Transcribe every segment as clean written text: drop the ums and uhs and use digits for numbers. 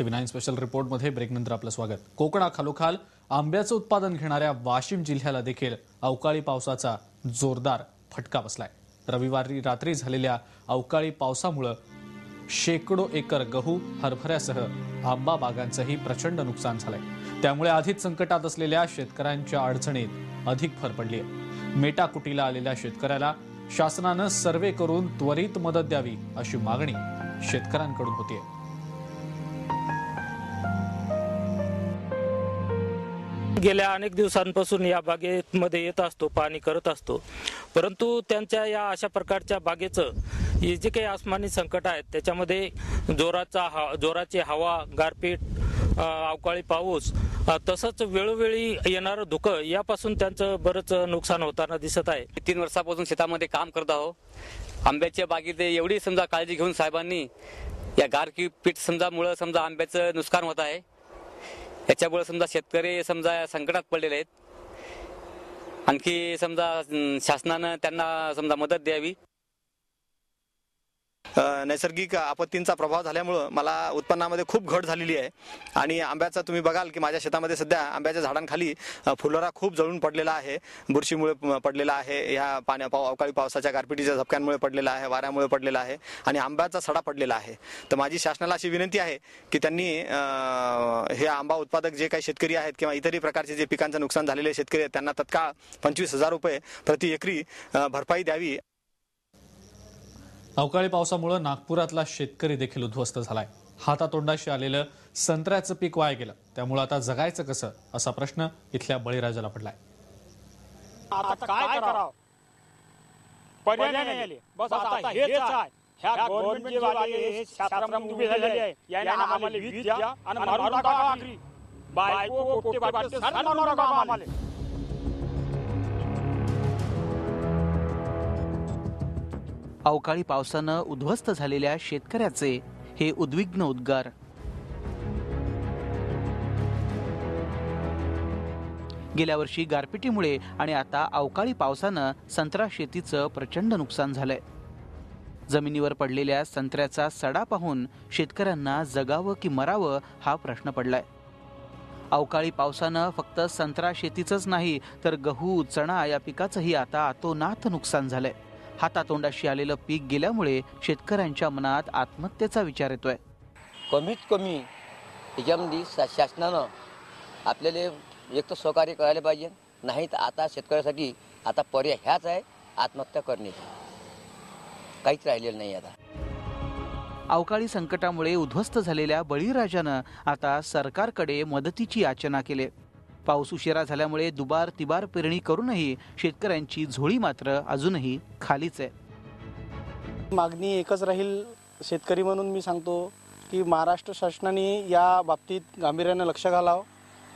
TV9 special रिपोर्टमध्ये ब्रेकनंतर आपलं स्वागत। कोकणाखालोखाल आंब्याचं उत्पादन घेणाऱ्या वाशिम जिल्ह्याला देखील अवकाळी पावसाचा जोरदार फटका बसलाय। रविवारी रात्री झालेल्या अवकाळी पावसामुळे शेकडो एकर गहू, हरभऱ्यासह आंबा बागांचंही प्रचंड नुकसान झालंय। त्यामुळे आधीच संकटात असलेल्या शेतकऱ्यांच्या अडचणीत अधिक भर पडली आहे। मेटाकुटीला आलेल्या शेतकऱ्याला शासनानं सर्वे करून त्वरित मदत द्यावी अशी मागणी शेतकऱ्यांकडून होतीये। गेल्या अनेक दिवसांपासून या बागेमध्ये येत असतो, पाणी करत असतो, परंतु त्यांच्या या अशा प्रकारच्या बागेचं हे जे काही आसमानी संकट आहेत त्याच्यामध्ये जोराची हवा, गारपीट, अवकाळी पाऊस, तसंच वेळोवेळी येणारं धुकं यापासून त्यांचं बरंच नुकसान होताना दिसत आहे। 3 वर्षापासून शेतामध्ये काम करत आहोत। आंब्याच्या बागेत एवढी समजा काळजी घेऊन साहेबांनी या गारपीट समजामुळे समजा आंब्याचं नुकसान होत आहे। याच्यामुळे समजा शेतकरी समजा संकटात पडलेले आहेत। आणखी समजा शासनानं त्यांना समजा मदत द्यावी। नैसर्गिक आपत्तींचा प्रभाव झाल्यामुळे मला उत्पन्नामध्ये खूप घट झालेली आहे आणि आंब्याचा तुम्ही बघाल की माझ्या शेतामध्ये सध्या आंब्याच्या झाडांखाली फुलोरा खूप जळून पडलेला आहे, बुरशीमुळे पडलेला आहे, ह्या अवकाळी पावसाच्या गारपिटीच्या झपक्यांमुळे पडलेला आहे, वाऱ्यामुळे पडलेला आहे आणि आंब्याचा सडा पडलेला आहे। तर माझी शासनाला अशी विनंती आहे की त्यांनी हे आंबा उत्पादक जे काही शेतकरी आहेत किंवा इतरही प्रकारचे जे पिकांचं नुकसान झालेले शेतकरी आहेत त्यांना तत्काळ 25,000 रुपये प्रति एकरी भरपाई द्यावी। अवकाळी पावसामुळे नागपुरातला शेतकरी देखील उद्ध्वस्त झालाय। हातातोंडाशी आलेलं संत्र्याचं पीक वाया गेलं, त्यामुळे आता जगायचं कसं असा प्रश्न इथल्या बळीराजाला पडलाय। आता काय करावं, पर्याय नाही, बस आता हेच आहे। ह्या गव्हर्नमेंट वाले हे शास्त्रामध्ये उभे झालेले आहे, यांना आम्हाला वीज द्या आणि मारून टाका आखरी बायको पोटे बाटे सारे मारून टाका आम्हाला। अवकाळी पावसानं उद्ध्वस्त झालेल्या शेतकऱ्याचे हे उद्विग्न उद्गार। गेल्या वर्षी गारपिटीमुळे आणि आता अवकाळी पावसानं संत्रा शेतीचं प्रचंड नुकसान झालंय। जमिनीवर पडलेल्या संत्र्याचा सडा पाहून शेतकऱ्यांना जगावं की मरावं हा प्रश्न पडलाय। अवकाळी पावसानं फक्त संत्रा शेतीचंच नाही तर गहू, चणा या पिकाचंही आता अतोनात नुकसान झालंय। हातातोंडाशी आलेलं पीक गेल्यामुळे शेतकऱ्यांच्या मनात आत्महत्येचा विचार येतोय। कमीत कमी याच्यामध्ये शासनानं आपल्याला एक तर सहकार्य करायला पाहिजे, नाही तर आता शेतकऱ्यासाठी आता पर्याय ह्याच आहे आत्महत्या करणे, काहीच राहिलेलं नाही। आता अवकाळी संकटामुळे उद्ध्वस्त झालेल्या बळीराजानं आता सरकारकडे मदतीची याचना केली। पाऊस उशिरा झाल्यामुळे दुबार तिबार पेरणी करूनही शेतकऱ्यांची झोळी मात्र अजूनही खालीच आहे। मागणी एकच राहील शेतकरी म्हणून मी सांगतो की महाराष्ट्र शासनाने या बाबतीत गांभीर्याने लक्ष घालावं।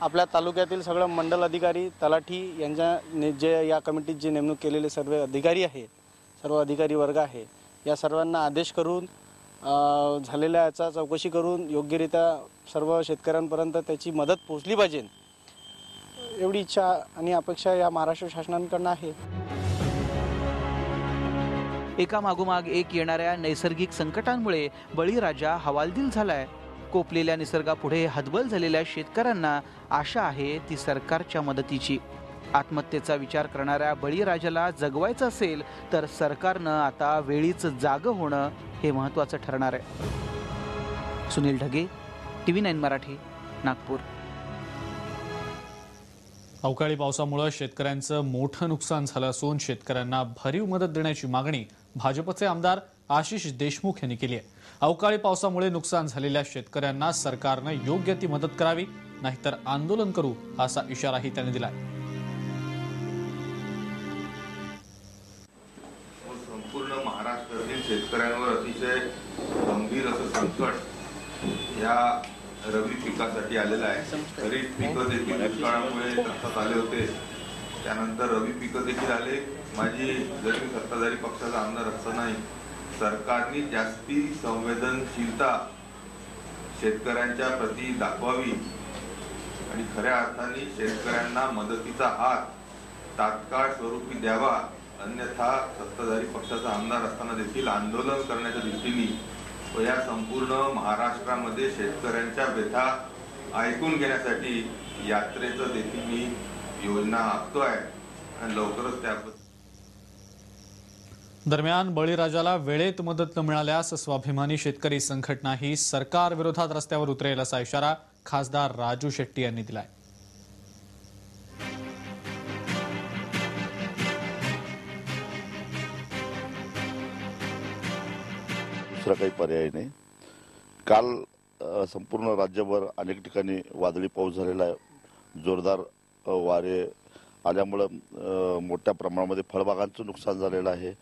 आपल्या तालुक्यातील सगळे मंडल अधिकारी, तलाठी यांच्या जे या कमिटीत जे नेमणूक केलेले सर्व अधिकारी आहेत, सर्व अधिकारी वर्ग आहे, या सर्वांना आदेश करून झालेल्या याचा चौकशी करून योग्यरित्या सर्व शेतकऱ्यांपर्यंत त्याची मदत पोहोचली पाहिजे, एवढी इच्छा आणि अपेक्षा या महाराष्ट्र शासनाकडून आहे। एका मागोमाग एक येणाऱ्या नैसर्गिक संकटांमुळे बळीराजा हवालदिल झालाय। कोपलेल्या निसर्गापुढे हतबल झालेल्या शेतकऱ्यांना आशा आहे ती सरकारच्या मदतीची। आत्महत्येचा विचार करणाऱ्या बळीराजाला जगवायचं असेल तर सरकारनं आता वेळीच जागं होणं हे महत्त्वाचं ठरणार आहे। सुनील ढगे, TV9 मराठी, नागपूर। अवकाळी पावसामुळे शेतकऱ्यांचं मोठं नुकसान झालं असून शेतकऱ्यांना भरीव मदत देण्याची मागणी भाजपचे आमदार आशिष देशमुख यांनी केली आहे। अवकाळी पावसामुळे नुकसान झालेल्या शेतकऱ्यांना सरकारनं योग्य ती मदत करावी, नाहीतर आंदोलन करू असा इशाराही त्यांनी दिलाय। संपूर्ण महाराष्ट्रातील शेतकऱ्यांवर अतिशय गंभीर असं संकट या रब्बी पिकासाठी आलेला आहे। खरीप पिकं देखील दुष्काळामुळे त्रासात आले होते, त्यानंतर रब्बी पिकं देखील आले। माझी जरी सत्ताधारी पक्षाचा आमदार असतानाही सरकारने जास्ती संवेदनशीलता शेतकऱ्यांच्या प्रती दाखवावी आणि खऱ्या अर्थाने शेतकऱ्यांना मदतीचा हात तात्काळ स्वरूपी द्यावा, अन्यथा सत्ताधारी पक्षाचा आमदार असताना देखील आंदोलन करण्याच्या दृष्टीने व या संपूर्ण महाराष्ट्रामध्ये शेतकऱ्यांच्या व्यथा ऐकून घेण्यासाठी यात्रेचं देखील मी योजना आखतोय आणि लवकरच त्याबद्दल. दरम्यान बळीराजाला वेळेत मदत न मिळाल्यास स्वाभिमानी शेतकरी संघटना ही सरकार विरोधात रस्त्यावर उतरेल असा इशारा खासदार राजू शेट्टी यांनी दिलाय. दुसरा काही पर्याय नाही. काल संपूर्ण राज्यभर अनेक ठिकाणी वादळी पाऊस झालेला आहे. जोरदार वारे आल्यामुळे मोठ्या प्रमाणामध्ये फळबागांचं नुकसान झालेलं आहे.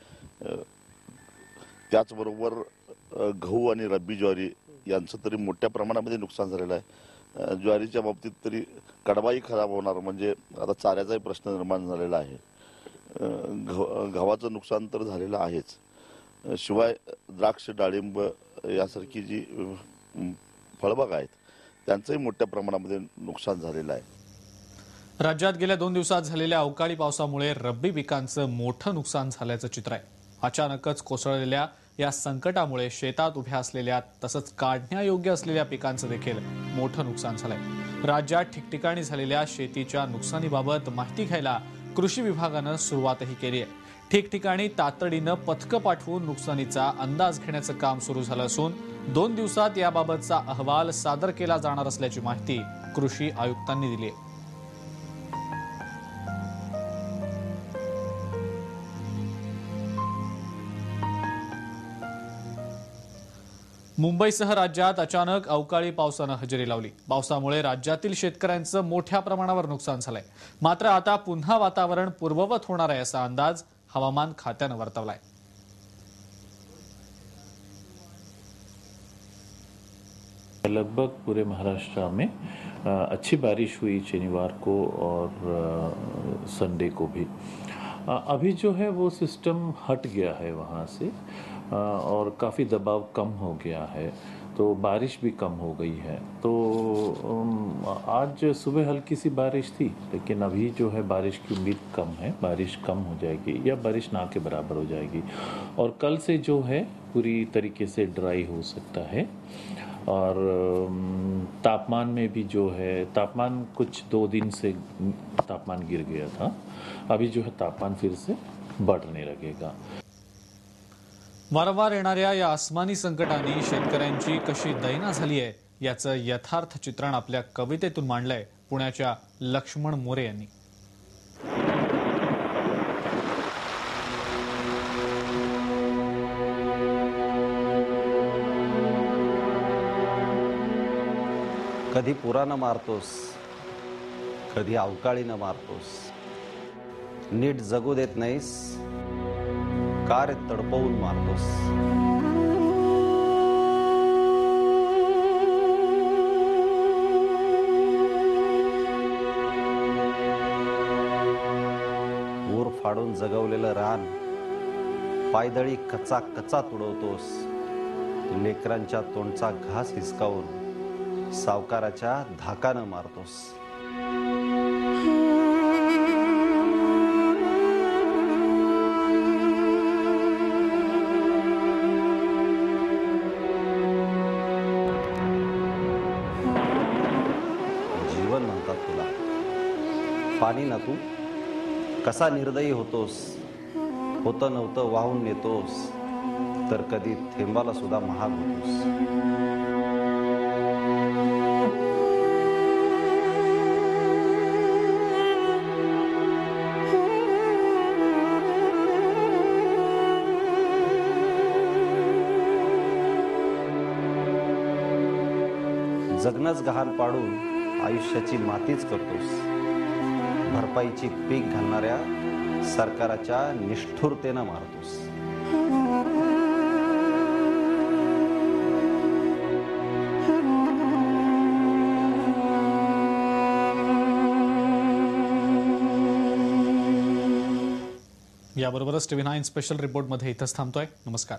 त्याचबरोबर गहू आणि रब्बी ज्वारी यांचं तरी मोठ्या प्रमाणामध्ये नुकसान झालेलं आहे. ज्वारीच्या बाबतीत तरी कडबाही खराब होणार, म्हणजे आता चाऱ्याचाही प्रश्न निर्माण झालेला आहे. गव्हाचं नुकसान तर झालेलं आहेच, शिवाय द्राक्ष डाळिंब यासारखी जी फळबाग आहेत त्यांचंही मोठ्या प्रमाणामध्ये नुकसान झालेलं आहे. राज्यात गेल्या 2 दिवसात झालेल्या अवकाळी पावसामुळे रब्बी पिकांचं मोठं नुकसान झाल्याचं चित्र आहे. अचानकच कोसळलेल्या या संकटामुळे शेतात उभ्या असलेल्या तसंच काढण्यायोग्य असलेल्या पिकांचं देखील मोठं नुकसान झालंय. राज्यात ठिकठिकाणी झालेल्या शेतीच्या नुकसानीबाबत माहिती घ्यायला कृषी विभागानं सुरुवातही केली आहे. ठिकठिकाणी तातडीनं पथकं पाठवून नुकसानीचा अंदाज घेण्याचं काम सुरू झालं असून 2 दिवसात याबाबतचा अहवाल सादर केला जाणार असल्याची माहिती कृषी आयुक्तांनी दिली आहे. मुंबईसह राज्यात अचानक अवकाळी पावसानं हजेरी लावली. पावसामुळे राज्यातील शेतकऱ्यांचं मोठ्या प्रमाणावर नुकसान झालंय. मात्र आता पुन्हा वातावरण पूर्ववत होणार आहे असा अंदाज हवामान खात्यानं वर्तवलाय. लगभग पूरे महाराष्ट्र में अच्छी बारिश हुई शनिवार को और संडे को भी. अभी जो है वो सिस्टम हट गया है वहाँ से और काफ़ी दबाव कम हो गया है, तो बारिश भी कम हो गई है. तो आज सुबह हल्की सी बारिश थी, लेकिन अभी जो है बारिश की उम्मीद कम है. बारिश कम हो जाएगी या बारिश ना के बराबर हो जाएगी और कल से जो है पूरी तरीके से ड्राई हो सकता है. और तापमान में भी जो है तापमान कुछ 2 दिन से तापमान गिर गया था. अभी जो है तापमान फिर से बढ़ने लगेगा. वारंवार येणाऱ्या या आसमानी संकटांनी शेतकऱ्यांची कशी दैना झाली आहे याचं यथार्थ चित्रण आपल्या कवितेतून मांडलंय पुण्याच्या लक्ष्मण मोरे यांनी. कधी पुरानं मारतोस, कधी अवकाळीनं मारतोस. नीट जगू देत नाहीस, कार तडपवून मारतोस. ऊर फाडून जगवलेलं रान पायदळी कचा कचा तुडवतोस. लेकरांच्या तोंडचा घास हिसकावून सावकाराच्या धाकानं मारतोस. जीवन म्हणतात तुला, पाणी ना तू कसा निर्दयी होतोस. होतं नव्हतं वाहून नेतोस, तर कधी थेंबाला सुद्धा महाग होतोस. जगणंच गहाण पाडून आयुष्याची मातीच करतोस. भरपाईची पीक घालणाऱ्या सरकाराच्या निष्ठुरतेनं मारतोस. याबरोबरच TV9 स्पेशल रिपोर्टमध्ये इथंच थांबतोय. नमस्कार.